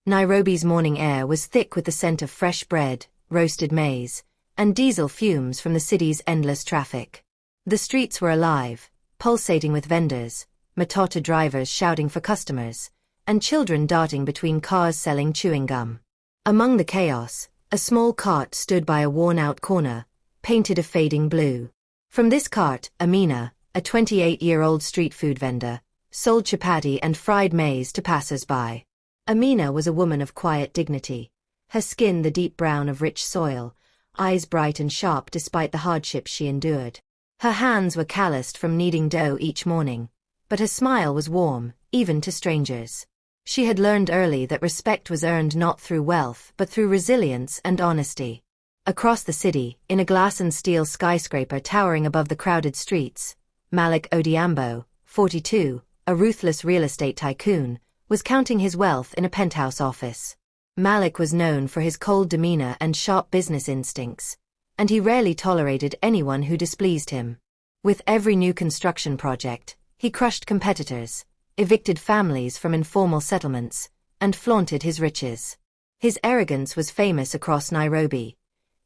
Nairobi's morning air was thick with the scent of fresh bread, roasted maize, and diesel fumes from the city's endless traffic. The streets were alive, pulsating with vendors, matatu drivers shouting for customers, and children darting between cars selling chewing gum. Among the chaos, a small cart stood by a worn-out corner, painted a fading blue. From this cart, Amina, a 28-year-old street food vendor, sold chapati and fried maize to passers-by. Amina was a woman of quiet dignity, her skin the deep brown of rich soil, eyes bright and sharp despite the hardships she endured. Her hands were calloused from kneading dough each morning, but her smile was warm, even to strangers. She had learned early that respect was earned not through wealth but through resilience and honesty. Across the city, in a glass and steel skyscraper towering above the crowded streets, Malik Odhiambo, 42, a ruthless real estate tycoon, was counting his wealth in a penthouse office. Malik was known for his cold demeanor and sharp business instincts, and he rarely tolerated anyone who displeased him. With every new construction project, he crushed competitors, evicted families from informal settlements, and flaunted his riches. His arrogance was famous across Nairobi.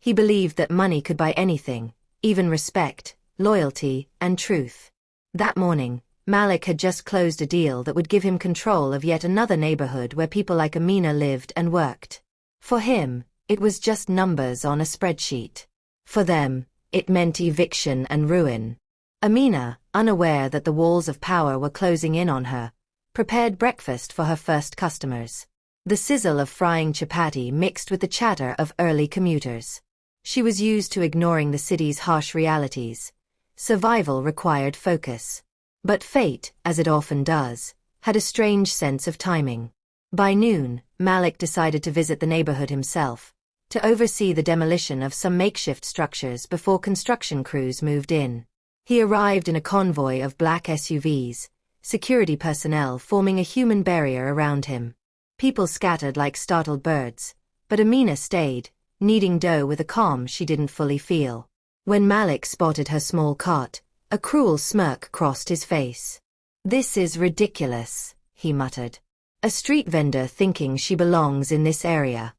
He believed that money could buy anything, even respect, loyalty, and truth. That morning, Malik had just closed a deal that would give him control of yet another neighborhood where people like Amina lived and worked. For him, it was just numbers on a spreadsheet. For them, it meant eviction and ruin. Amina, unaware that the walls of power were closing in on her, prepared breakfast for her first customers. The sizzle of frying chapati mixed with the chatter of early commuters. She was used to ignoring the city's harsh realities. Survival required focus. But fate, as it often does, had a strange sense of timing. By noon, Malik decided to visit the neighborhood himself, to oversee the demolition of some makeshift structures before construction crews moved in. He arrived in a convoy of black SUVs, security personnel forming a human barrier around him. People scattered like startled birds, but Amina stayed, kneading dough with a calm she didn't fully feel. When Malik spotted her small cart, a cruel smirk crossed his face. "This is ridiculous," he muttered. "A street vendor thinking she belongs in this area."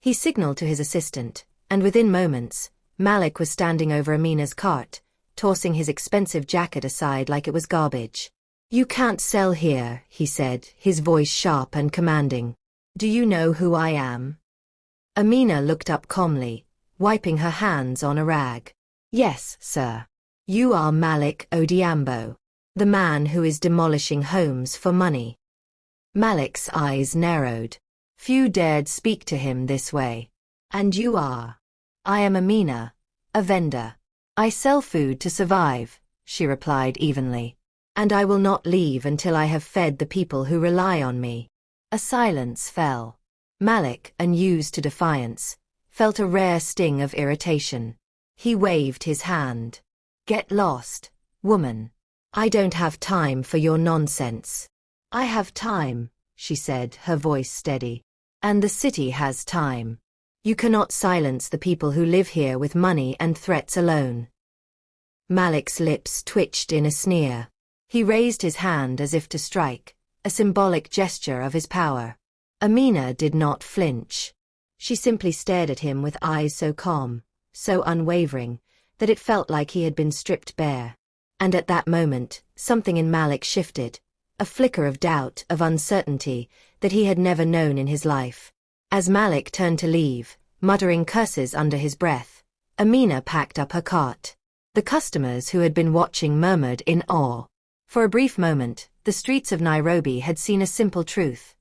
He signaled to his assistant, and within moments, Malik was standing over Amina's cart, tossing his expensive jacket aside like it was garbage. "You can't sell here," he said, his voice sharp and commanding. "Do you know who I am?" Amina looked up calmly, wiping her hands on a rag. "Yes, sir. You are Malik Odhiambo, the man who is demolishing homes for money." Malik's eyes narrowed. Few dared speak to him this way. "And you are?" "I am Amina, a vendor. I sell food to survive," she replied evenly. "And I will not leave until I have fed the people who rely on me." A silence fell. Malik, unused to defiance, felt a rare sting of irritation. He waved his hand. "Get lost, woman. I don't have time for your nonsense." "I have time," she said, her voice steady. "And the city has time. You cannot silence the people who live here with money and threats alone." Malik's lips twitched in a sneer. He raised his hand as if to strike, a symbolic gesture of his power. Amina did not flinch. She simply stared at him with eyes so calm, so unwavering, that it felt like he had been stripped bare. And at that moment, something in Malik shifted, a flicker of doubt, of uncertainty, that he had never known in his life. As Malik turned to leave, muttering curses under his breath, Amina packed up her cart. The customers who had been watching murmured in awe. For a brief moment, the streets of Nairobi had seen a simple truth.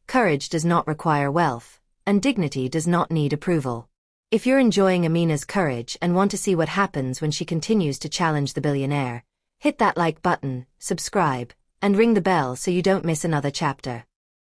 Courage does not require wealth, and dignity does not need approval. If you're enjoying Amina's courage and want to see what happens when she continues to challenge the billionaire, hit that like button, subscribe, and ring the bell so you don't miss another chapter.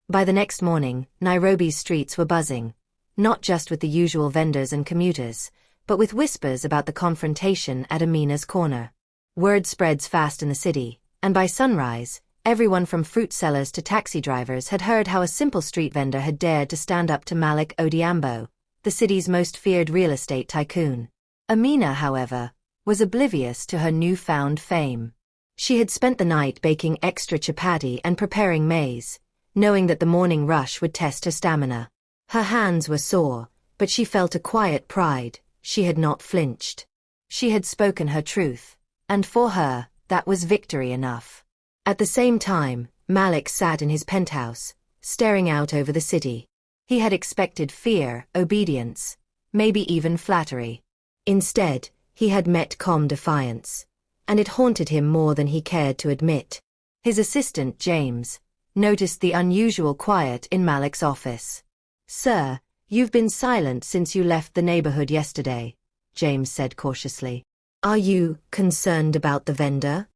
By the next morning, Nairobi's streets were buzzing, not just with the usual vendors and commuters, but with whispers about the confrontation at Amina's corner. Word spreads fast in the city, and by sunrise, everyone from fruit sellers to taxi drivers had heard how a simple street vendor had dared to stand up to Malik Odhiambo, the city's most feared real estate tycoon. Amina, however, was oblivious to her newfound fame. She had spent the night baking extra chapati and preparing maize, knowing that the morning rush would test her stamina. Her hands were sore, but she felt a quiet pride. She had not flinched. She had spoken her truth, and for her, that was victory enough. At the same time, Malik sat in his penthouse, staring out over the city. He had expected fear, obedience, maybe even flattery. Instead, he had met calm defiance, and it haunted him more than he cared to admit. His assistant, James, noticed the unusual quiet in Malik's office. "Sir, you've been silent since you left the neighborhood yesterday," James said cautiously. "Are you concerned about the vendor?"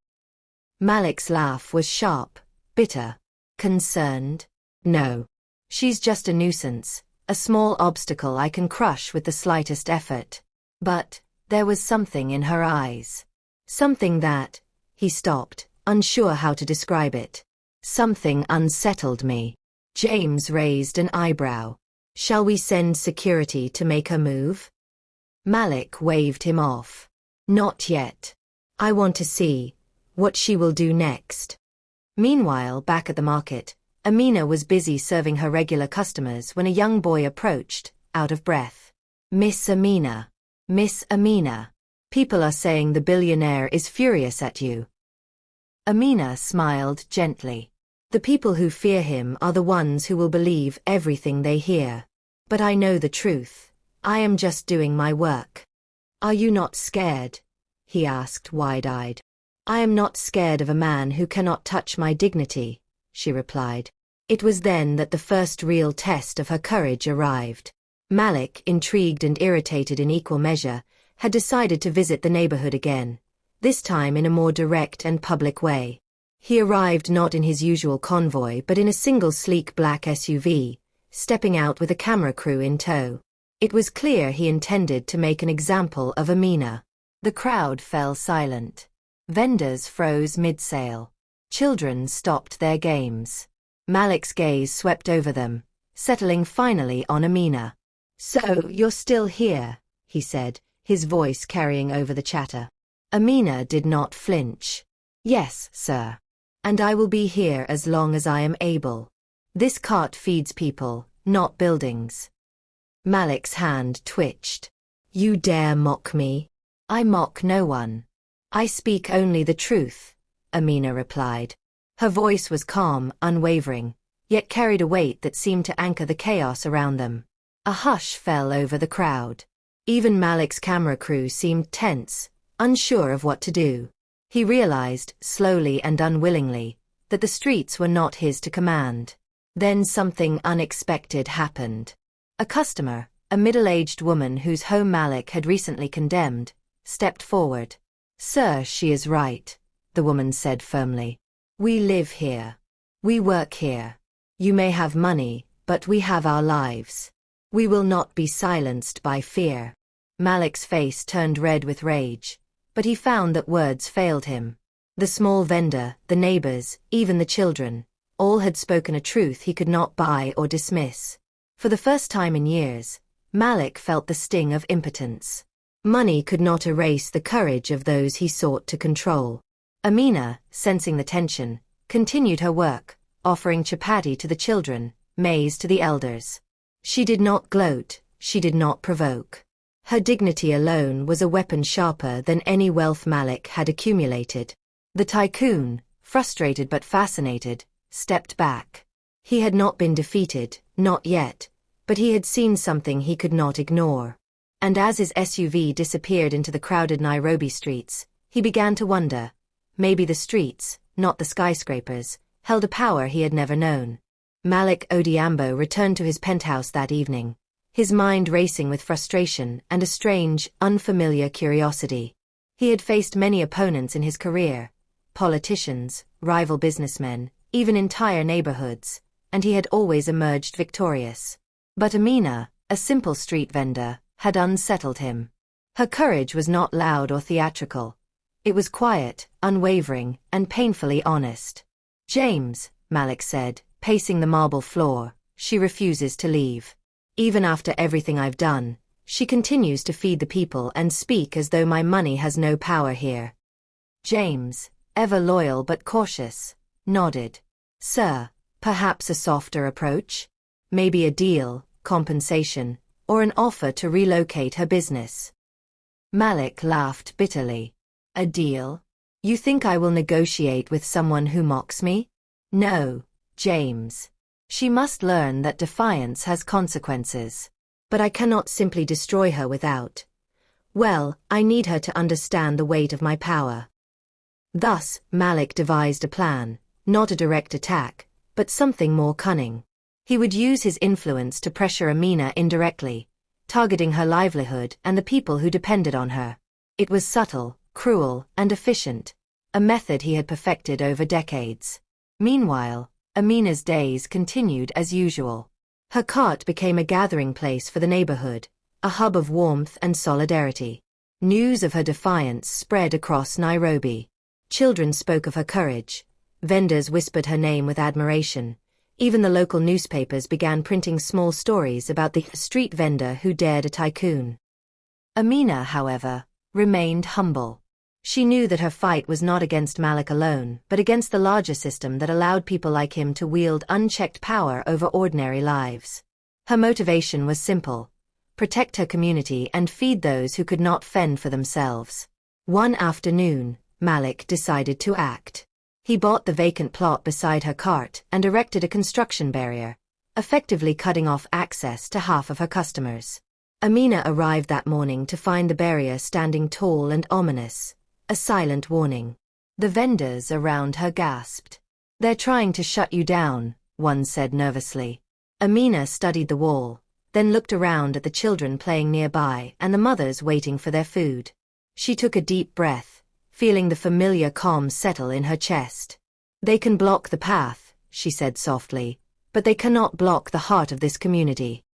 Malik's laugh was sharp, bitter. "Concerned? No. She's just a nuisance, a small obstacle I can crush with the slightest effort." But there was something in her eyes. Something that... He stopped, unsure how to describe it. "Something unsettled me." James raised an eyebrow. "Shall we send security to make her move?" Malik waved him off. "Not yet. I want to see what she will do next." Meanwhile, back at the market, Amina was busy serving her regular customers when a young boy approached, out of breath. "Miss Amina. Miss Amina. People are saying the billionaire is furious at you." Amina smiled gently. "The people who fear him are the ones who will believe everything they hear. But I know the truth. I am just doing my work." "Are you not scared?" he asked, wide-eyed. "I am not scared of a man who cannot touch my dignity," she replied. It was then that the first real test of her courage arrived. Malik, intrigued and irritated in equal measure, had decided to visit the neighborhood again, this time in a more direct and public way. He arrived not in his usual convoy but in a single sleek black SUV, stepping out with a camera crew in tow. It was clear he intended to make an example of Amina. The crowd fell silent. Vendors froze mid-sale. Children stopped their games. Malik's gaze swept over them, settling finally on Amina. "So, you're still here," he said, his voice carrying over the chatter. Amina did not flinch. "Yes, sir. And I will be here as long as I am able. This cart feeds people, not buildings." Malik's hand twitched. "You dare mock me?" "I mock no one. I speak only the truth," Amina replied. Her voice was calm, unwavering, yet carried a weight that seemed to anchor the chaos around them. A hush fell over the crowd. Even Malik's camera crew seemed tense, unsure of what to do. He realized, slowly and unwillingly, that the streets were not his to command. Then something unexpected happened. A customer, a middle-aged woman whose home Malik had recently condemned, stepped forward. "Sir, she is right," the woman said firmly. "We live here. We work here. You may have money, but we have our lives. We will not be silenced by fear." Malik's face turned red with rage, but he found that words failed him. The small vendor, the neighbors, even the children, all had spoken a truth he could not buy or dismiss. For the first time in years, Malik felt the sting of impotence. Money could not erase the courage of those he sought to control. Amina, sensing the tension, continued her work, offering chapati to the children, maize to the elders. She did not gloat, she did not provoke. Her dignity alone was a weapon sharper than any wealth Malik had accumulated. The tycoon, frustrated but fascinated, stepped back. He had not been defeated, not yet, but he had seen something he could not ignore. And as his SUV disappeared into the crowded Nairobi streets, he began to wonder, maybe the streets, not the skyscrapers, held a power he had never known. Malik Odhiambo returned to his penthouse that evening, his mind racing with frustration and a strange, unfamiliar curiosity. He had faced many opponents in his career, politicians, rival businessmen, even entire neighborhoods, and he had always emerged victorious. But Amina, a simple street vendor, had unsettled him. Her courage was not loud or theatrical. It was quiet, unwavering, and painfully honest. "James," Malik said, pacing the marble floor, "she refuses to leave. Even after everything I've done, she continues to feed the people and speak as though my money has no power here." James, ever loyal but cautious, nodded. "Sir, Perhaps a softer approach? Maybe a deal, compensation, or an offer to relocate her business. Malik laughed bitterly. A deal? You think I will negotiate with someone who mocks me? No, James. She must learn that defiance has consequences. But I cannot simply destroy her without. Well, I need her to understand the weight of my power. Thus, Malik devised a plan, not a direct attack, but something more cunning. He would use his influence to pressure Amina indirectly, targeting her livelihood and the people who depended on her. It was subtle, cruel, and efficient, a method he had perfected over decades. Meanwhile, Amina's days continued as usual. Her cart became a gathering place for the neighborhood, a hub of warmth and solidarity. News of her defiance spread across Nairobi. Children spoke of her courage. Vendors whispered her name with admiration. Even the local newspapers began printing small stories about the street vendor who dared a tycoon. Amina, however, remained humble. She knew that her fight was not against Malik alone, but against the larger system that allowed people like him to wield unchecked power over ordinary lives. Her motivation was simple: protect her community and feed those who could not fend for themselves. One afternoon, Malik decided to act. He bought the vacant plot beside her cart and erected a construction barrier, effectively cutting off access to half of her customers. Amina arrived that morning to find the barrier standing tall and ominous, a silent warning. The vendors around her gasped. "They're trying to shut you down," one said nervously. Amina studied the wall, then looked around at the children playing nearby and the mothers waiting for their food. She took a deep breath, feeling the familiar calm settle in her chest. "They can block the path," she said softly, "but they cannot block the heart of this community."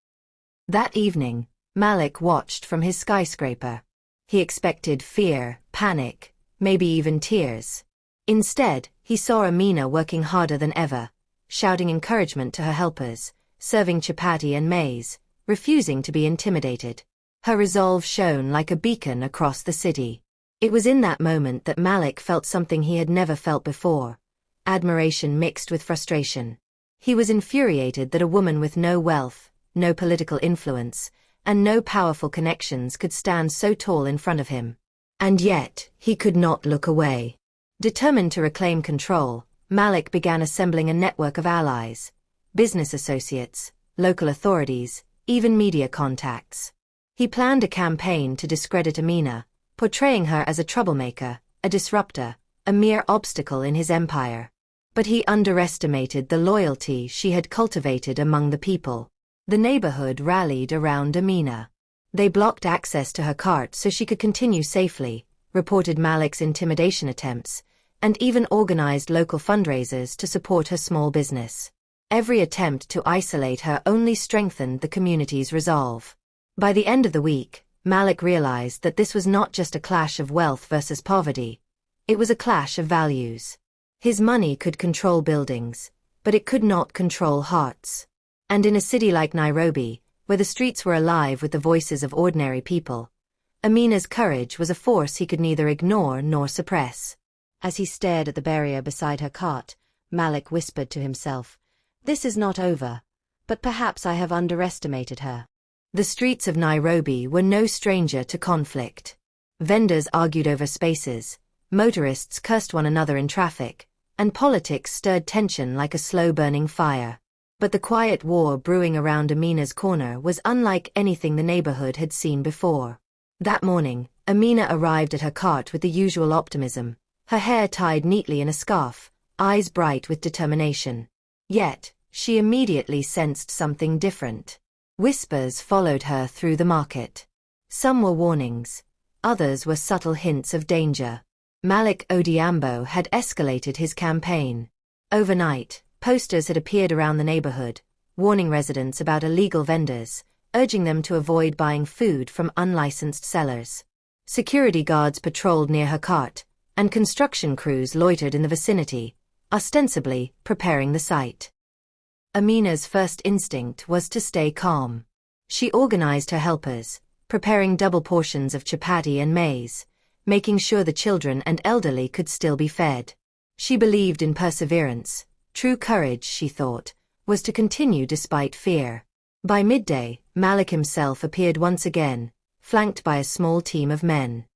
That evening, Malik watched from his skyscraper. He expected fear, panic, maybe even tears. Instead, he saw Amina working harder than ever, shouting encouragement to her helpers, serving chapati and maize, refusing to be intimidated. Her resolve shone like a beacon across the city. It was in that moment that Malik felt something he had never felt before: admiration mixed with frustration. He was infuriated that a woman with no wealth, no political influence, and no powerful connections could stand so tall in front of him. And yet, he could not look away. Determined to reclaim control, Malik began assembling a network of allies, business associates, local authorities, even media contacts. He planned a campaign to discredit Amina, portraying her as a troublemaker, a disruptor, a mere obstacle in his empire. But he underestimated the loyalty she had cultivated among the people. The neighborhood rallied around Amina. They blocked access to her cart so she could continue safely, reported Malik's intimidation attempts, and even organized local fundraisers to support her small business. Every attempt to isolate her only strengthened the community's resolve. By the end of the week, Malik realized that this was not just a clash of wealth versus poverty. It was a clash of values. His money could control buildings, but it could not control hearts. And in a city like Nairobi, where the streets were alive with the voices of ordinary people, Amina's courage was a force he could neither ignore nor suppress. As he stared at the barrier beside her cart, Malik whispered to himself, "This is not over, but perhaps I have underestimated her." The streets of Nairobi were no stranger to conflict. Vendors argued over spaces, motorists cursed one another in traffic, and politics stirred tension like a slow-burning fire. But the quiet war brewing around Amina's corner was unlike anything the neighborhood had seen before. That morning, Amina arrived at her cart with the usual optimism, her hair tied neatly in a scarf, eyes bright with determination. Yet, she immediately sensed something different. Whispers followed her through the market. Some were warnings, others were subtle hints of danger. Malik Odhiambo had escalated his campaign. Overnight, posters had appeared around the neighborhood, warning residents about illegal vendors, urging them to avoid buying food from unlicensed sellers. Security guards patrolled near her cart, and construction crews loitered in the vicinity, ostensibly preparing the site. Amina's first instinct was to stay calm. She organized her helpers, preparing double portions of chapati and maize, making sure the children and elderly could still be fed. She believed in perseverance, True courage, she thought, was to continue despite fear. By midday, Malik himself appeared once again, flanked by a small team of men.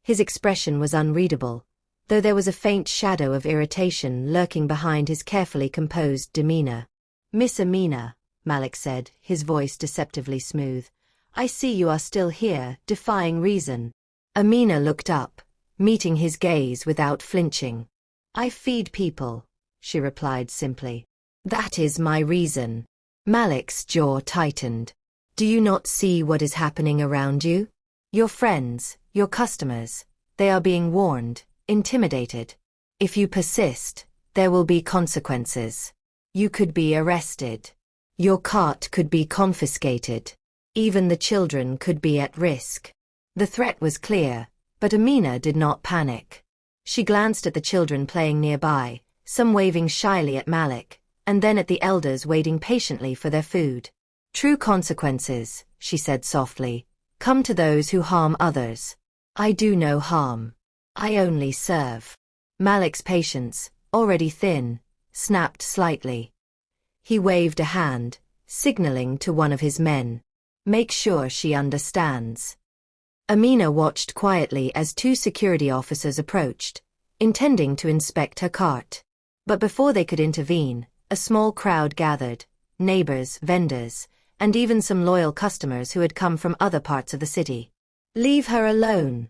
His expression was unreadable, though there was a faint shadow of irritation lurking behind his carefully composed demeanor. "Miss Amina," Malik said, his voice deceptively smooth, "I see you are still here, defying reason." Amina looked up, meeting his gaze without flinching. "I feed people," she replied simply. "That is my reason." Malik's jaw tightened. "Do you not see what is happening around you? Your friends, your customers, they are being warned, intimidated. If you persist, there will be consequences. You could be arrested. Your cart could be confiscated. Even the children could be at risk." The threat was clear, but Amina did not panic. She glanced at the children playing nearby, some waving shyly at Malik, and then at the elders waiting patiently for their food. "True consequences," she said softly, "come to those who harm others. I do no harm. I only serve." Malik's patience, already thin, snapped slightly. He waved a hand, signaling to one of his men. "Make sure she understands." Amina watched quietly as two security officers approached, intending to inspect her cart. But before they could intervene, a small crowd gathered, neighbors, vendors, and even some loyal customers who had come from other parts of the city. "Leave her alone,"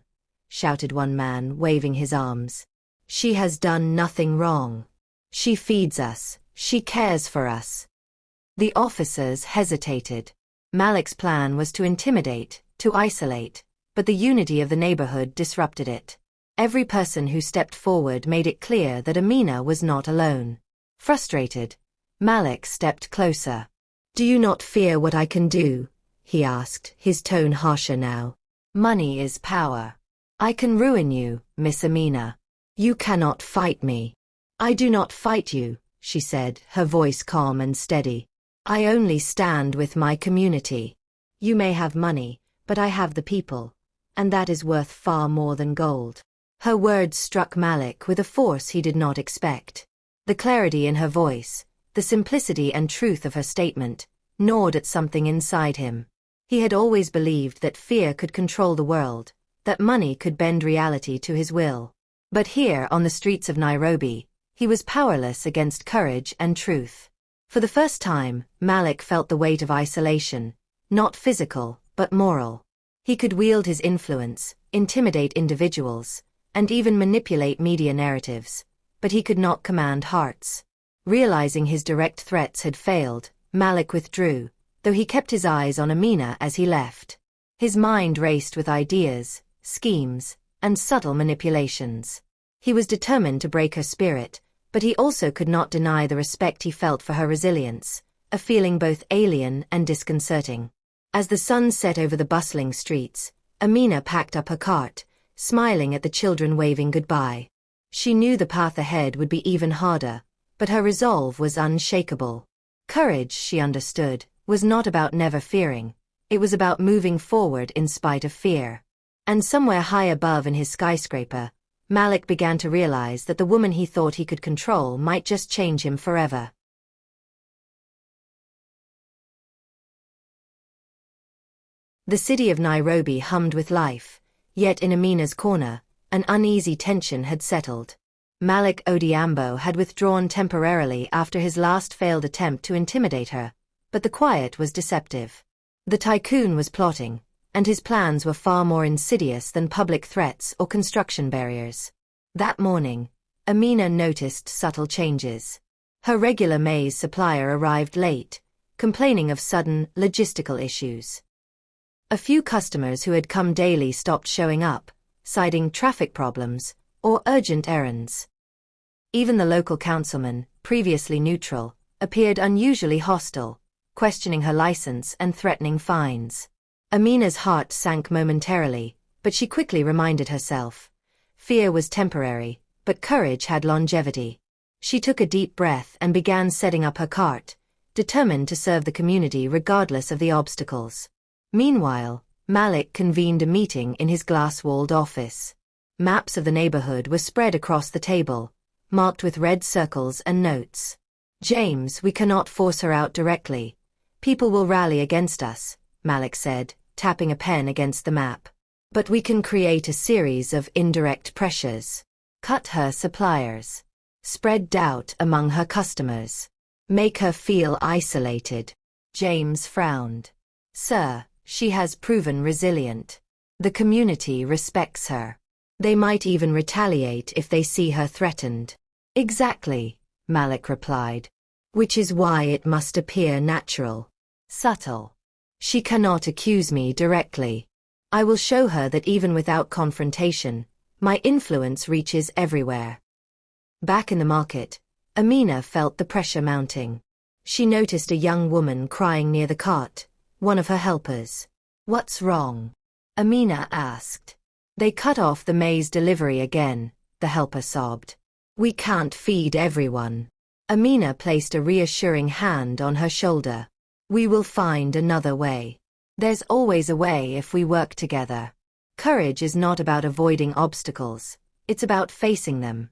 shouted one man, waving his arms. "She has done nothing wrong. She feeds us, she cares for us." The officers hesitated. Malik's plan was to intimidate, to isolate, but the unity of the neighborhood disrupted it. Every person who stepped forward made it clear that Amina was not alone. Frustrated, Malik stepped closer. "Do you not fear what I can do?" he asked, his tone harsher now. "Money is power. I can ruin you, Miss Amina. You cannot fight me." "I do not fight you," she said, her voice calm and steady. "I only stand with my community. You may have money, but I have the people, and that is worth far more than gold." Her words struck Malik with a force he did not expect. The clarity in her voice, the simplicity and truth of her statement, gnawed at something inside him. He had always believed that fear could control the world, that money could bend reality to his will. But here on the streets of Nairobi, he was powerless against courage and truth. For the first time, Malik felt the weight of isolation, not physical, but moral. He could wield his influence, intimidate individuals, and even manipulate media narratives, but he could not command hearts. Realizing his direct threats had failed, Malik withdrew, though he kept his eyes on Amina as he left. His mind raced with ideas, schemes, and subtle manipulations. He was determined to break her spirit, but he also could not deny the respect he felt for her resilience, a feeling both alien and disconcerting. As the sun set over the bustling streets, Amina packed up her cart, smiling at the children waving goodbye. She knew the path ahead would be even harder, but her resolve was unshakable. Courage, she understood, was not about never fearing. It was about moving forward in spite of fear. And somewhere high above in his skyscraper, Malik began to realize that the woman he thought he could control might just change him forever. The city of Nairobi hummed with life, yet in Amina's corner, an uneasy tension had settled. Malik Odhiambo had withdrawn temporarily after his last failed attempt to intimidate her, but the quiet was deceptive. The tycoon was plotting, and his plans were far more insidious than public threats or construction barriers. That morning, Amina noticed subtle changes. Her regular maize supplier arrived late, complaining of sudden logistical issues. A few customers who had come daily stopped showing up, citing traffic problems or urgent errands. Even the local councilman, previously neutral, appeared unusually hostile, questioning her license and threatening fines. Amina's heart sank momentarily, but she quickly reminded herself. Fear was temporary, but courage had longevity. She took a deep breath and began setting up her cart, determined to serve the community regardless of the obstacles. Meanwhile, Malik convened a meeting in his glass-walled office. Maps of the neighborhood were spread across the table, marked with red circles and notes. "James, we cannot force her out directly. People will rally against us," Malik said, tapping a pen against the map. "But we can create a series of indirect pressures. Cut her suppliers. Spread doubt among her customers. Make her feel isolated." James frowned. "Sir, she has proven resilient. The community respects her. They might even retaliate if they see her threatened." "Exactly," Malik replied. "Which is why it must appear natural. Subtle. She cannot accuse me directly. I will show her that even without confrontation, my influence reaches everywhere." Back in the market, Amina felt the pressure mounting. She noticed a young woman crying near the cart, one of her helpers. "What's wrong?" Amina asked. "They cut off the maize delivery again," the helper sobbed. "We can't feed everyone." Amina placed a reassuring hand on her shoulder. "We will find another way. There's always a way if we work together. Courage is not about avoiding obstacles, it's about facing them."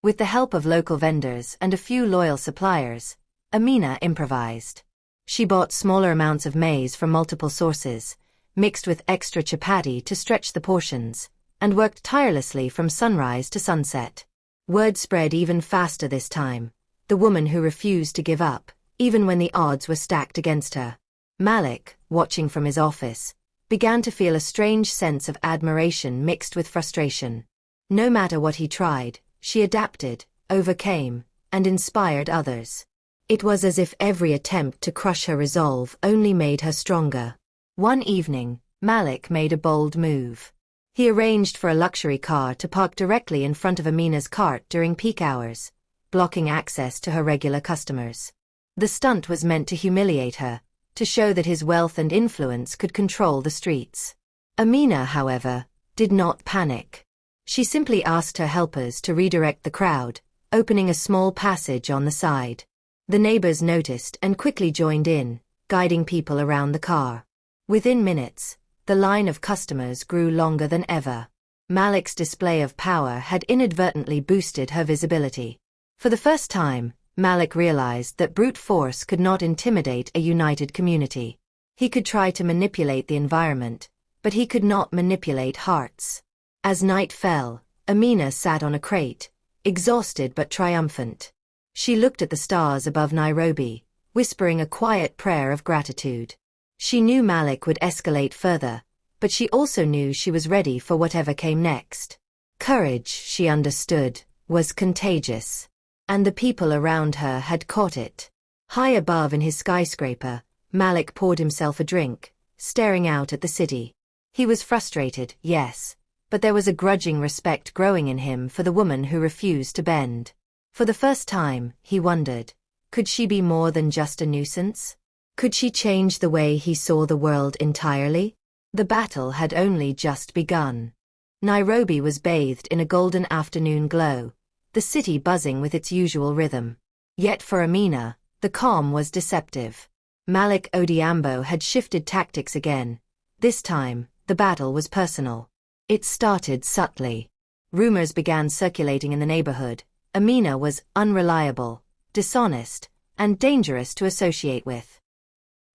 With the help of local vendors and a few loyal suppliers, Amina improvised. She bought smaller amounts of maize from multiple sources, mixed with extra chapati to stretch the portions, and worked tirelessly from sunrise to sunset. Word spread even faster this time. The woman who refused to give up, even when the odds were stacked against her. Malik, watching from his office, began to feel a strange sense of admiration mixed with frustration. No matter what he tried, she adapted, overcame, and inspired others. It was as if every attempt to crush her resolve only made her stronger. One evening, Malik made a bold move. He arranged for a luxury car to park directly in front of Amina's cart during peak hours, blocking access to her regular customers. The stunt was meant to humiliate her, to show that his wealth and influence could control the streets. Amina, however, did not panic. She simply asked her helpers to redirect the crowd, opening a small passage on the side. The neighbors noticed and quickly joined in, guiding people around the car. Within minutes, the line of customers grew longer than ever. Malik's display of power had inadvertently boosted her visibility. For the first time, Malik realized that brute force could not intimidate a united community. He could try to manipulate the environment, but he could not manipulate hearts. As night fell, Amina sat on a crate, exhausted but triumphant. She looked at the stars above Nairobi, whispering a quiet prayer of gratitude. She knew Malik would escalate further, but she also knew she was ready for whatever came next. Courage, she understood, was contagious. And the people around her had caught it. High above in his skyscraper, Malik poured himself a drink, staring out at the city. He was frustrated, yes, but there was a grudging respect growing in him for the woman who refused to bend. For the first time, he wondered, could she be more than just a nuisance? Could she change the way he saw the world entirely? The battle had only just begun. Nairobi was bathed in a golden afternoon glow, the city buzzing with its usual rhythm. Yet for Amina, the calm was deceptive. Malik Odhiambo had shifted tactics again. This time, the battle was personal. It started subtly. Rumors began circulating in the neighborhood. Amina was unreliable, dishonest, and dangerous to associate with.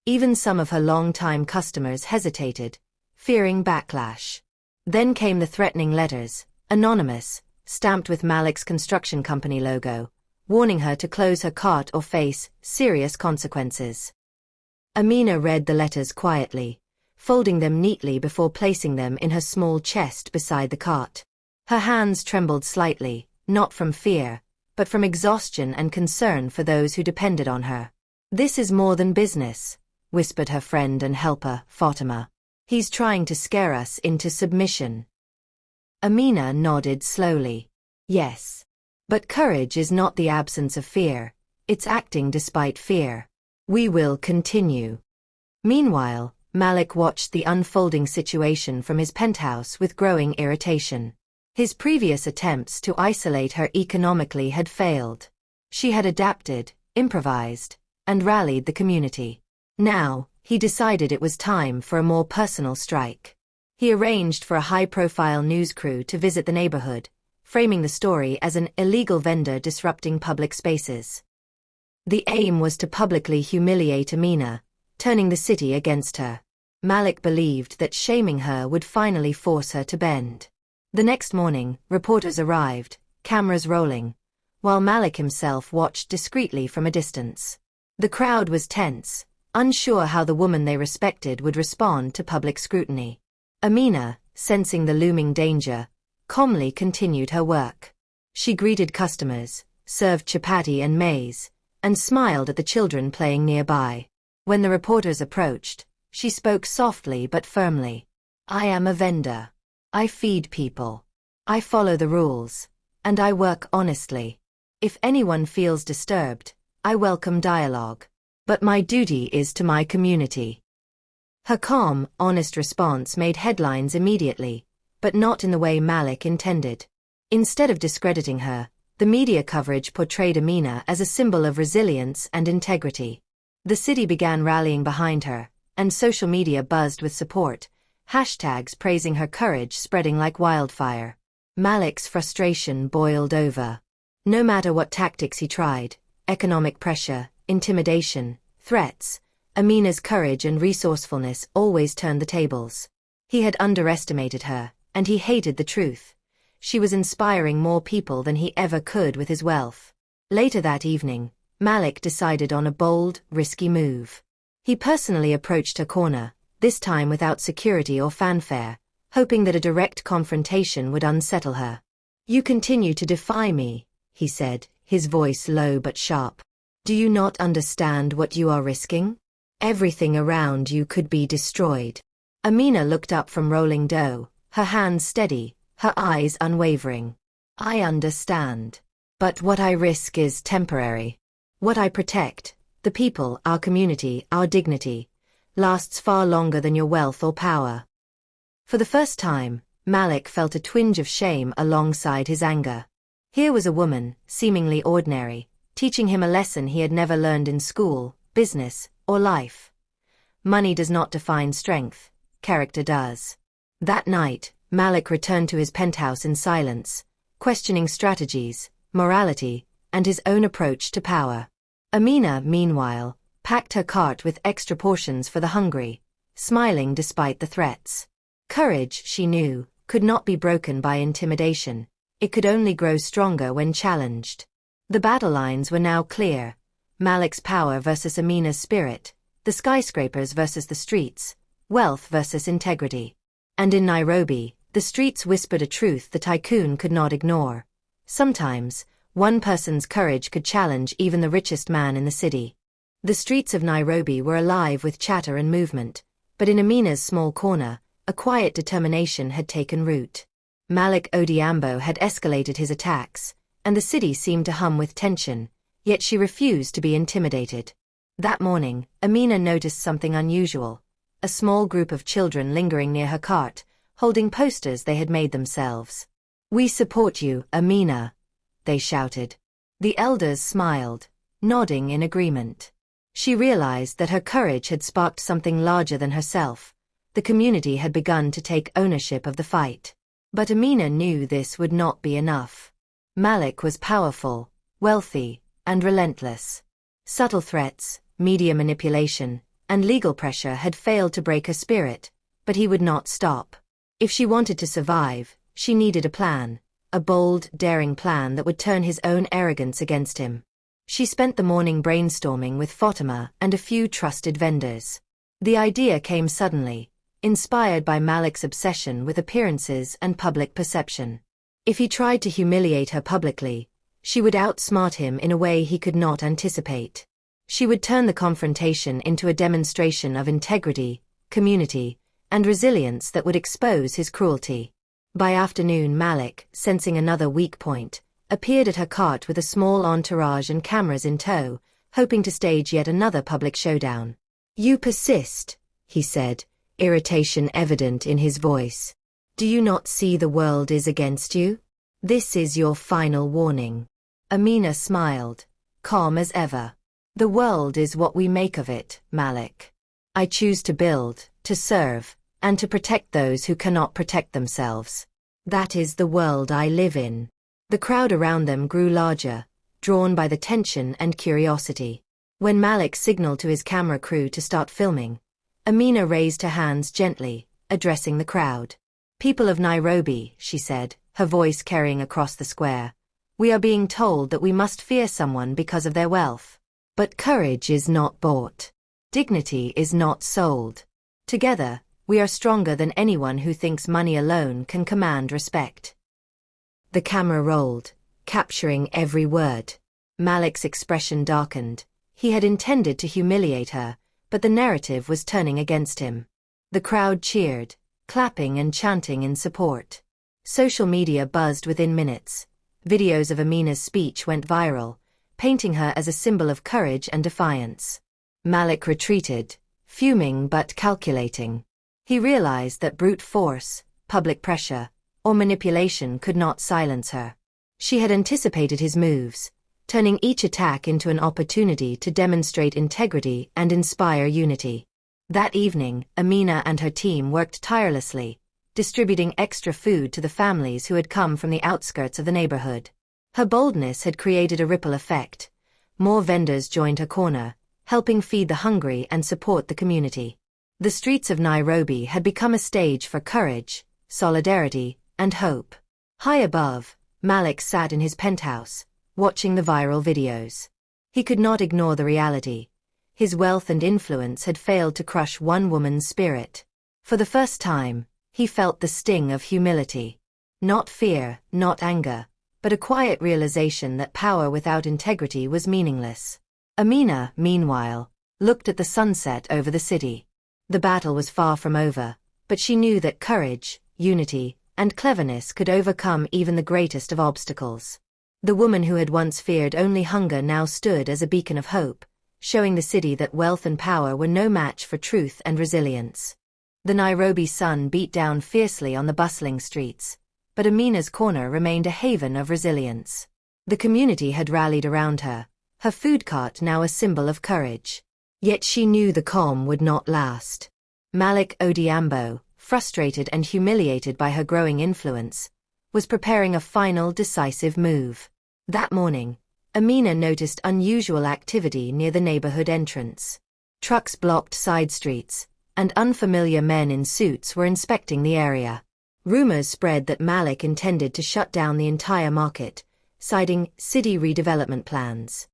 Even some of her long-time customers hesitated, fearing backlash. Then came the threatening letters, anonymous, stamped with Malik's construction company logo, warning her to close her cart or face serious consequences. Amina read the letters quietly, folding them neatly before placing them in her small chest beside the cart. Her hands trembled slightly, not from fear, but from exhaustion and concern for those who depended on her. "This is more than business," whispered her friend and helper, Fatima. "He's trying to scare us into submission." Amina nodded slowly. "Yes. But courage is not the absence of fear, it's acting despite fear. We will continue." Meanwhile, Malik watched the unfolding situation from his penthouse with growing irritation. His previous attempts to isolate her economically had failed. She had adapted, improvised, and rallied the community. Now, he decided it was time for a more personal strike. He arranged for a high-profile news crew to visit the neighborhood, framing the story as an illegal vendor disrupting public spaces. The aim was to publicly humiliate Amina, turning the city against her. Malik believed that shaming her would finally force her to bend. The next morning, reporters arrived, cameras rolling, while Malik himself watched discreetly from a distance. The crowd was tense, unsure how the woman they respected would respond to public scrutiny. Amina, sensing the looming danger, calmly continued her work. She greeted customers, served chapati and maize, and smiled at the children playing nearby. When the reporters approached, she spoke softly but firmly. "I am a vendor. I feed people. I follow the rules, and I work honestly. If anyone feels disturbed, I welcome dialogue. But my duty is to my community." Her calm, honest response made headlines immediately, but not in the way Malik intended. Instead of discrediting her, the media coverage portrayed Amina as a symbol of resilience and integrity. The city began rallying behind her, and social media buzzed with support, hashtags praising her courage spreading like wildfire. Malik's frustration boiled over. No matter what tactics he tried, economic pressure, intimidation, threats, Amina's courage and resourcefulness always turned the tables. He had underestimated her, and he hated the truth. She was inspiring more people than he ever could with his wealth. Later that evening, Malik decided on a bold, risky move. He personally approached her corner, this time without security or fanfare, hoping that a direct confrontation would unsettle her. "You continue to defy me," he said, his voice low but sharp. "Do you not understand what you are risking? Everything around you could be destroyed." Amina looked up from rolling dough, her hands steady, her eyes unwavering. "I understand. But what I risk is temporary. What I protect, the people, our community, our dignity, lasts far longer than your wealth or power." For the first time, Malik felt a twinge of shame alongside his anger. Here was a woman, seemingly ordinary, teaching him a lesson he had never learned in school, business, or life. Money does not define strength, character does. That night, Malik returned to his penthouse in silence, questioning strategies, morality, and his own approach to power. Amina, meanwhile, packed her cart with extra portions for the hungry, smiling despite the threats. Courage, she knew, could not be broken by intimidation. It could only grow stronger when challenged. The battle lines were now clear. Malik's power versus Amina's spirit, the skyscrapers versus the streets, wealth versus integrity. And in Nairobi, the streets whispered a truth the tycoon could not ignore. Sometimes, one person's courage could challenge even the richest man in the city. The streets of Nairobi were alive with chatter and movement, but in Amina's small corner, a quiet determination had taken root. Malik Odhiambo had escalated his attacks, and the city seemed to hum with tension, yet she refused to be intimidated. That morning, Amina noticed something unusual. A small group of children lingering near her cart, holding posters they had made themselves. "We support you, Amina," they shouted. The elders smiled, nodding in agreement. She realized that her courage had sparked something larger than herself. The community had begun to take ownership of the fight. But Amina knew this would not be enough. Malik was powerful, wealthy, and relentless. Subtle threats, media manipulation, and legal pressure had failed to break her spirit, but he would not stop. If she wanted to survive, she needed a plan, a bold, daring plan that would turn his own arrogance against him. She spent the morning brainstorming with Fatima and a few trusted vendors. The idea came suddenly, inspired by Malik's obsession with appearances and public perception. If he tried to humiliate her publicly, she would outsmart him in a way he could not anticipate. She would turn the confrontation into a demonstration of integrity, community, and resilience that would expose his cruelty. By afternoon, Malik, sensing another weak point, appeared at her cart with a small entourage and cameras in tow, hoping to stage yet another public showdown. "You persist," he said, irritation evident in his voice. "Do you not see the world is against you? This is your final warning." Amina smiled, calm as ever. "The world is what we make of it, Malik. I choose to build, to serve, and to protect those who cannot protect themselves. That is the world I live in." The crowd around them grew larger, drawn by the tension and curiosity. When Malik signaled to his camera crew to start filming, Amina raised her hands gently, addressing the crowd. "People of Nairobi," she said, her voice carrying across the square, "we are being told that we must fear someone because of their wealth. But courage is not bought. Dignity is not sold. Together, we are stronger than anyone who thinks money alone can command respect." The camera rolled, capturing every word. Malik's expression darkened. He had intended to humiliate her, but the narrative was turning against him. The crowd cheered, clapping and chanting in support. Social media buzzed within minutes. Videos of Amina's speech went viral, painting her as a symbol of courage and defiance. Malik retreated, fuming but calculating. He realized that brute force, public pressure, or manipulation could not silence her. She had anticipated his moves, turning each attack into an opportunity to demonstrate integrity and inspire unity. That evening, Amina and her team worked tirelessly, distributing extra food to the families who had come from the outskirts of the neighborhood. Her boldness had created a ripple effect. More vendors joined her corner, helping feed the hungry and support the community. The streets of Nairobi had become a stage for courage, solidarity, and hope. High above, Malik sat in his penthouse, watching the viral videos. He could not ignore the reality. His wealth and influence had failed to crush one woman's spirit. For the first time, he felt the sting of humility. Not fear, not anger, but a quiet realization that power without integrity was meaningless. Amina, meanwhile, looked at the sunset over the city. The battle was far from over, but she knew that courage, unity, and cleverness could overcome even the greatest of obstacles. The woman who had once feared only hunger now stood as a beacon of hope, showing the city that wealth and power were no match for truth and resilience. The Nairobi sun beat down fiercely on the bustling streets, but Amina's corner remained a haven of resilience. The community had rallied around her, her food cart now a symbol of courage. Yet she knew the calm would not last. Malik Odhiambo, frustrated and humiliated by her growing influence, was preparing a final decisive move. That morning, Amina noticed unusual activity near the neighborhood entrance. Trucks blocked side streets, and unfamiliar men in suits were inspecting the area. Rumors spread that Malik intended to shut down the entire market, citing city redevelopment plans.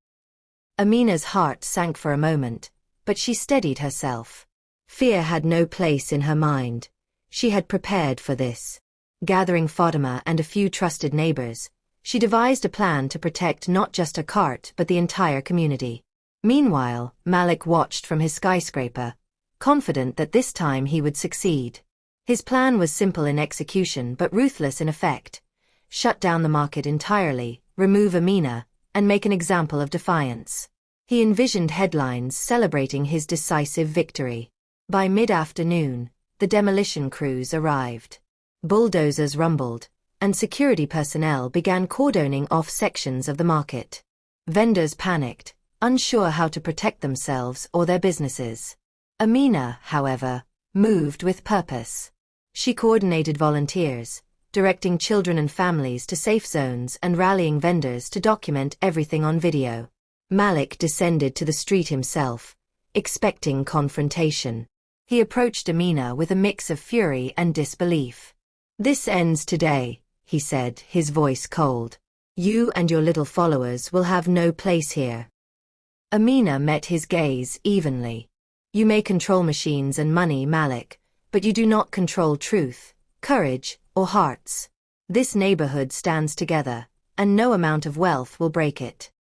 Amina's heart sank for a moment, but she steadied herself. Fear had no place in her mind. She had prepared for this. Gathering Fatima and a few trusted neighbors, she devised a plan to protect not just her cart but the entire community. Meanwhile, Malik watched from his skyscraper, confident that this time he would succeed. His plan was simple in execution but ruthless in effect. Shut down the market entirely, remove Amina, and make an example of defiance. He envisioned headlines celebrating his decisive victory. By mid-afternoon, the demolition crews arrived. Bulldozers rumbled, and security personnel began cordoning off sections of the market. Vendors panicked, unsure how to protect themselves or their businesses. Amina, however, moved with purpose. She coordinated volunteers, directing children and families to safe zones and rallying vendors to document everything on video. Malik descended to the street himself, expecting confrontation. He approached Amina with a mix of fury and disbelief. "This ends today," he said, his voice cold. "You and your little followers will have no place here." Amina met his gaze evenly. "You may control machines and money, Malik, but you do not control truth, courage, or hearts. This neighborhood stands together, and no amount of wealth will break it."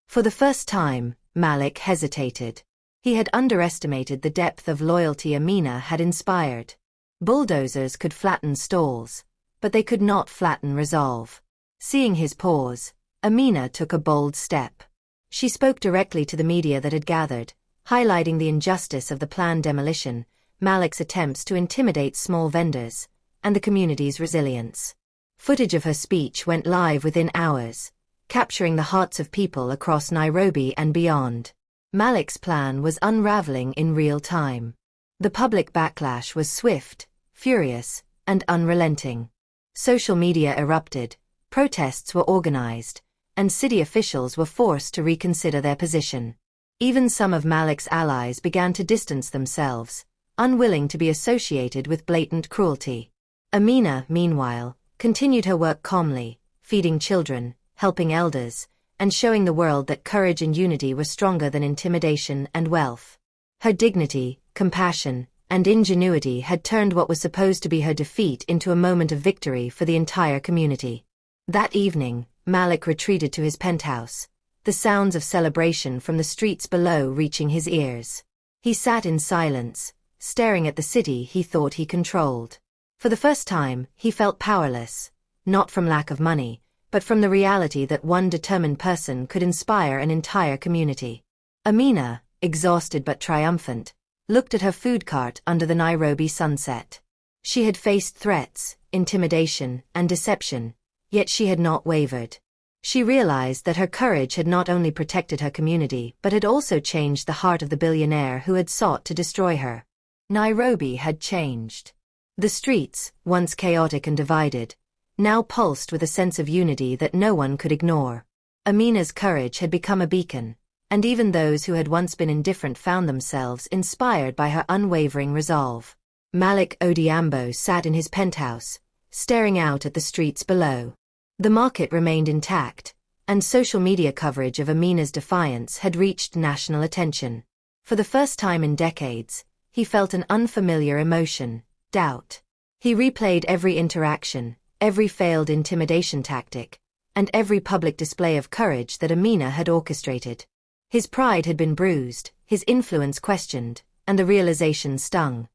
For the first time, Malik hesitated. He had underestimated the depth of loyalty Amina had inspired. Bulldozers could flatten stalls, but they could not flatten resolve. Seeing his pause, Amina took a bold step. She spoke directly to the media that had gathered, highlighting the injustice of the planned demolition, Malik's attempts to intimidate small vendors, and the community's resilience. Footage of her speech went live within hours, capturing the hearts of people across Nairobi and beyond. Malik's plan was unraveling in real time. The public backlash was swift, furious, and unrelenting. Social media erupted, Protests were organized, and city officials were forced to reconsider their position. Even some of Malik's allies began to distance themselves, unwilling to be associated with blatant cruelty. Amina, meanwhile, continued her work calmly, feeding children, helping elders, and showing the world that courage and unity were stronger than intimidation and wealth. Her dignity, compassion, and ingenuity had turned what was supposed to be her defeat into a moment of victory for the entire community. That evening, Malik retreated to his penthouse, the sounds of celebration from the streets below reaching his ears. He sat in silence, staring at the city he thought he controlled. For the first time, he felt powerless, not from lack of money, but from the reality that one determined person could inspire an entire community. Amina, exhausted but triumphant, looked at her food cart under the Nairobi sunset. She had faced threats, intimidation, and deception, yet she had not wavered. She realized that her courage had not only protected her community but had also changed the heart of the billionaire who had sought to destroy her. Nairobi had changed. The streets, once chaotic and divided, now pulsed with a sense of unity that no one could ignore. Amina's courage had become a beacon, and even those who had once been indifferent found themselves inspired by her unwavering resolve. Malik Odhiambo sat in his penthouse, staring out at the streets below. The market remained intact, and social media coverage of Amina's defiance had reached national attention. For the first time in decades, he felt an unfamiliar emotion, doubt. He replayed every interaction, every failed intimidation tactic, and every public display of courage that Amina had orchestrated. His pride had been bruised, his influence questioned, and the realization stung.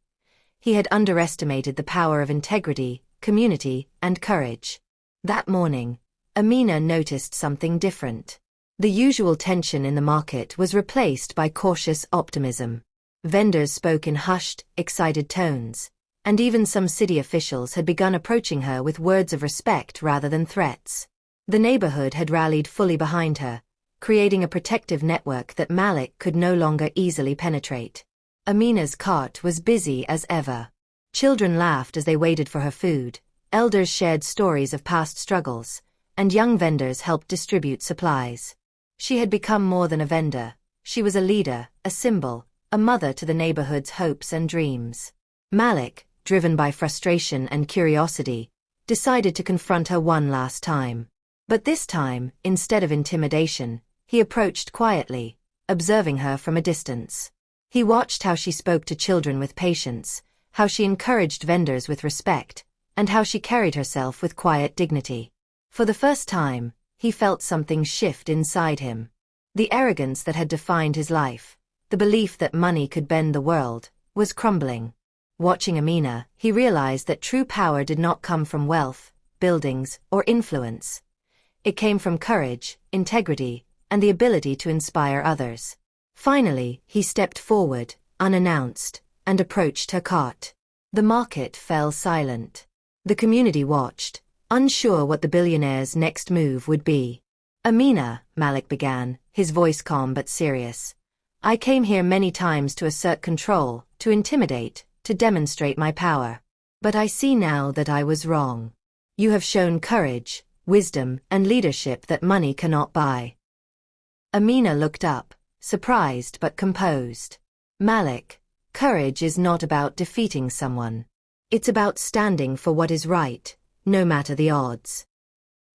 He had underestimated the power of integrity, community, and courage. That morning, Amina noticed something different. The usual tension in the market was replaced by cautious optimism. Vendors spoke in hushed, excited tones, and even some city officials had begun approaching her with words of respect rather than threats. The neighborhood had rallied fully behind her, creating a protective network that Malik could no longer easily penetrate. Amina's cart was busy as ever. Children laughed as they waited for her food, elders shared stories of past struggles, and young vendors helped distribute supplies. She had become more than a vendor. She was a leader, a symbol, a mother to the neighborhood's hopes and dreams. Malik, driven by frustration and curiosity, decided to confront her one last time. But this time, instead of intimidation, he approached quietly, observing her from a distance. He watched how she spoke to children with patience, how she encouraged vendors with respect, and how she carried herself with quiet dignity. For the first time, he felt something shift inside him. The arrogance that had defined his life, the belief that money could bend the world, was crumbling. Watching Amina, he realized that true power did not come from wealth, buildings, or influence. It came from courage, integrity, and the ability to inspire others. Finally, he stepped forward, unannounced, and approached her cart. The market fell silent. The community watched, unsure what the billionaire's next move would be. Amina, Malik began, his voice calm but serious. I came here many times to assert control, to intimidate, to demonstrate my power. But I see now that I was wrong. You have shown courage, wisdom, and leadership that money cannot buy. Amina looked up, surprised but composed. Malik, courage is not about defeating someone. It's about standing for what is right, no matter the odds.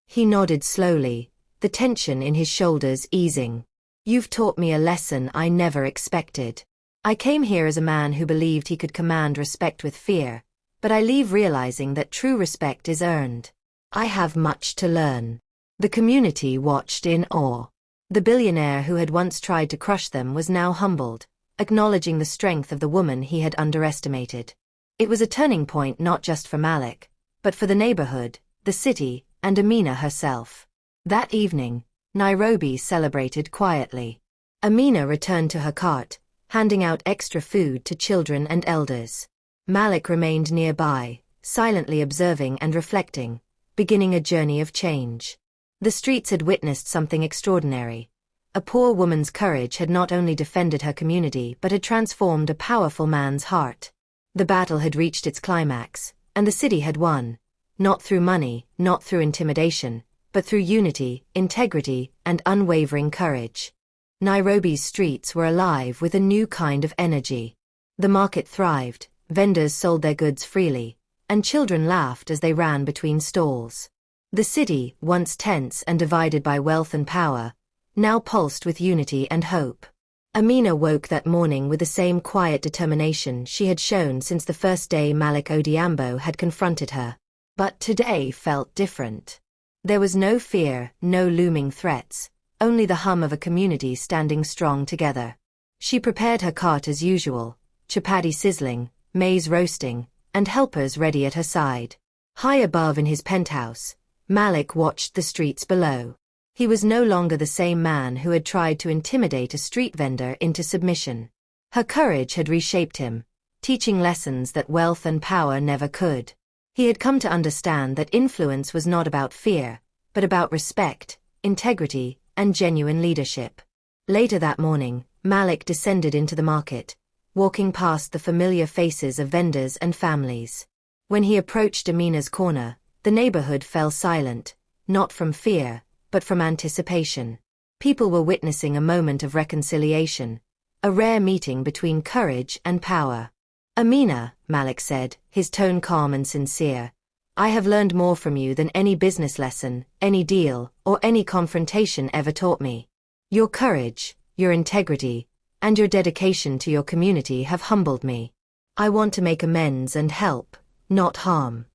He nodded slowly, the tension in his shoulders easing. You've taught me a lesson I never expected. I came here as a man who believed he could command respect with fear, but I leave realizing that true respect is earned. I have much to learn. The community watched in awe. The billionaire who had once tried to crush them was now humbled, acknowledging the strength of the woman he had underestimated. It was a turning point not just for Malik, but for the neighborhood, the city, and Amina herself. That evening, Nairobi celebrated quietly. Amina returned to her cart, handing out extra food to children and elders. Malik remained nearby, silently observing and reflecting, beginning a journey of change. The streets had witnessed something extraordinary. A poor woman's courage had not only defended her community but had transformed a powerful man's heart. The battle had reached its climax, and the city had won. Not through money, not through intimidation, but through unity, integrity, and unwavering courage. Nairobi's streets were alive with a new kind of energy. The market thrived, vendors sold their goods freely, and children laughed as they ran between stalls. The city, once tense and divided by wealth and power, now pulsed with unity and hope. Amina woke that morning with the same quiet determination she had shown since the first day Malik Odhiambo had confronted her. But today felt different. There was no fear, no looming threats, only the hum of a community standing strong together. She prepared her cart as usual, chapati sizzling, maize roasting, and helpers ready at her side. High above in his penthouse, Malik watched the streets below. He was no longer the same man who had tried to intimidate a street vendor into submission. Her courage had reshaped him, teaching lessons that wealth and power never could. He had come to understand that influence was not about fear, but about respect, integrity, and genuine leadership. Later that morning, Malik descended into the market, walking past the familiar faces of vendors and families. When he approached Amina's corner, the neighborhood fell silent, not from fear, but from anticipation. People were witnessing a moment of reconciliation, a rare meeting between courage and power. "Amina," Malik said, his tone calm and sincere, "I have learned more from you than any business lesson, any deal, or any confrontation ever taught me. Your courage, your integrity, and your dedication to your community have humbled me. I want to make amends and help, not harm."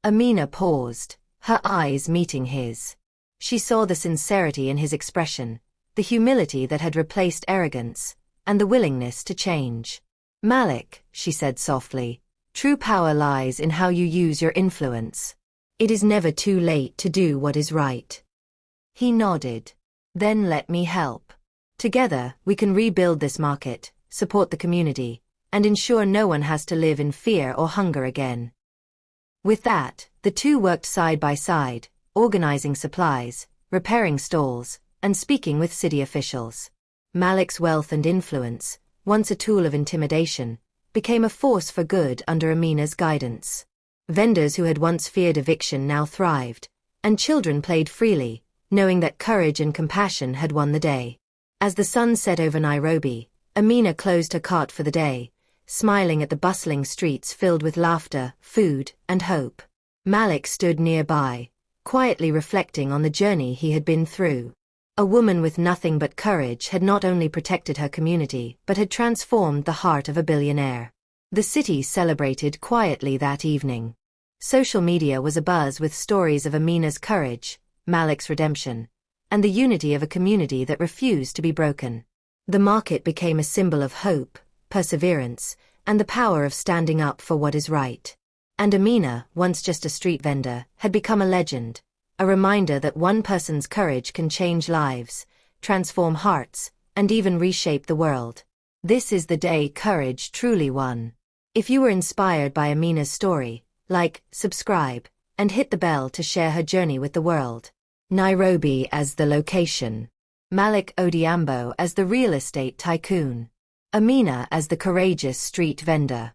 Amina paused, her eyes meeting his. She saw the sincerity in his expression, the humility that had replaced arrogance, and the willingness to change. "Malik," she said softly, "true power lies in how you use your influence. It is never too late to do what is right." He nodded. "Then let me help. Together, we can rebuild this market, support the community, and ensure no one has to live in fear or hunger again." With that, the two worked side by side, organizing supplies, repairing stalls, and speaking with city officials. Malik's wealth and influence, once a tool of intimidation, became a force for good under Amina's guidance. Vendors who had once feared eviction now thrived, and children played freely, knowing that courage and compassion had won the day. As the sun set over Nairobi, Amina closed her cart for the day, smiling at the bustling streets filled with laughter, food, and hope. Malik stood nearby, quietly reflecting on the journey he had been through. A woman with nothing but courage had not only protected her community but had transformed the heart of a billionaire. The city celebrated quietly that evening. Social media was abuzz with stories of Amina's courage, Malik's redemption, and the unity of a community that refused to be broken. The market became a symbol of hope, perseverance, and the power of standing up for what is right. And Amina, once just a street vendor, had become a legend, a reminder that one person's courage can change lives, transform hearts, and even reshape the world. This is the day courage truly won. If you were inspired by Amina's story, like, subscribe, and hit the bell to share her journey with the world. Nairobi as the location. Malik Odhiambo as the real estate tycoon. Amina as the courageous street vendor.